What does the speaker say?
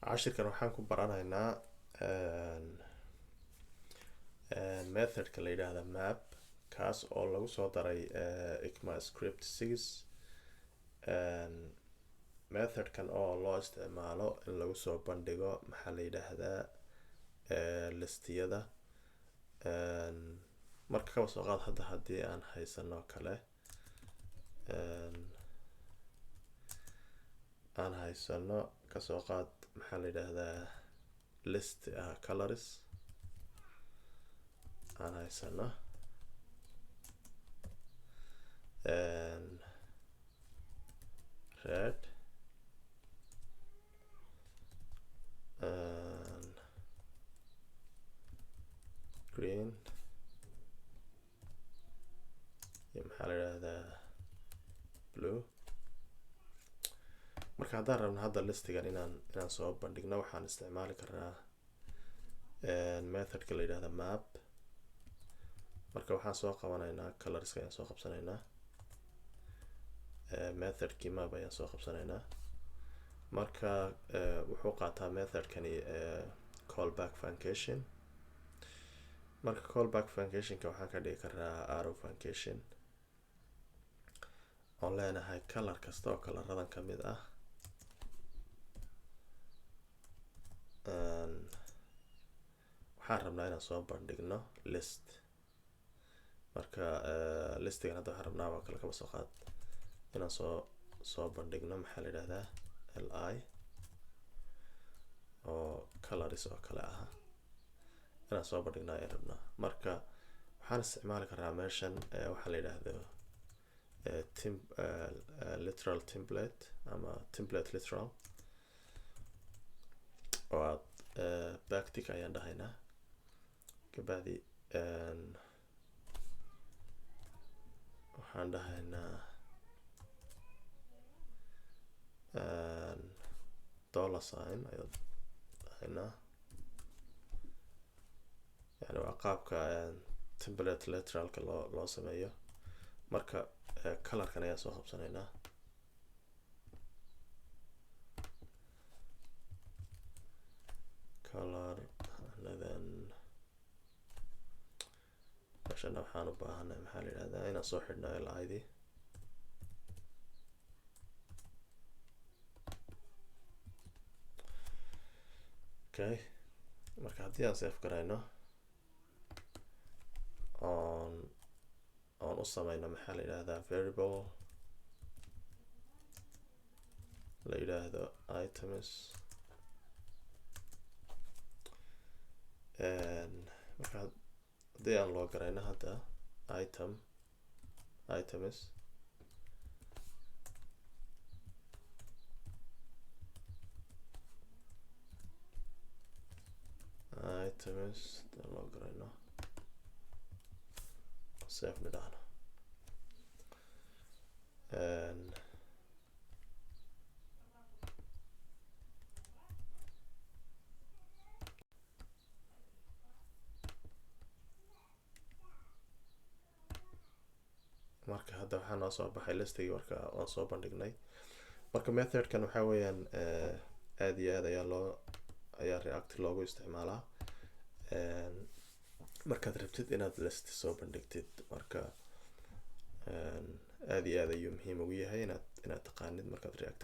cashirkan waxaan ku baranaynaa methodka la yidhaahda map kaas oo lagu soo daray ECMAScript 6 methodkan oo loo isticmaalo in lagu soo bandhigo maxaa la yidhaahdaa listiyada marka kaba soo qaad hadda haddii aan haysano kale aan haysano kasoo qaad maxaa la yidhaahdaa list colors aan haysano red green iyo maxaa la yidhaahdaa blue. marka haddaan rabno hadda listigan inaan soo bandhigno waxaan isticmaali karnaa methodka la yidhaahda map. marka waxaan soo qabanaynaa colorska ayaan soo qabsanaynaa methodkii map ayaan soo qabsanaynaa. marka wuxuu qaataa methodkani callback function. marka callback functionka waxaan ka dhigi karnaa arrow function oon leenahay color kasta oo colorradan ka mid ah waxaan rabnaa inaan soo bandhigno list. marka listigan hadda waxaan rabnaa waa kale kaba soo qaad inaan soo bandhigno maxaa la yidhaahdaa li oo colors oo kale ah inaan soo bandhignaa ayaan rabnaa. marka waxaan isticmaali karnaa meeshan waxaa la yidhaahdo literal template ama template literal oo aad backtick ayaan dhahaynaa kabacdi waxaan dhahaynaa dollar sign ayaan dhahaynaa yani waa qaabka template literalka loo sameeyo. marka colorkan ayaan soo qabsanaynaa color and then meeshana waxaan u baahanay maxaa la yidhahdaa inaan soo xidhno lid. okay marka haddii aan save garayno oon u samayno maxaa la yidhaahdaa variable la yidhaahdo items marka haddii aan loo garayno hadda items hadaan loo garayno save nidhaahno marka hadda waxaa noo soo baxay listigii marka waan soo bandhignay. marka methodkan waxaa weeyaan aad iyo aad ayaa react loogu isticmaalaa markaad rabtid inaad list soo bandhigtid. marka aad iyo aad ayuu muhiim ugu yahay inaad taqaanid markaad react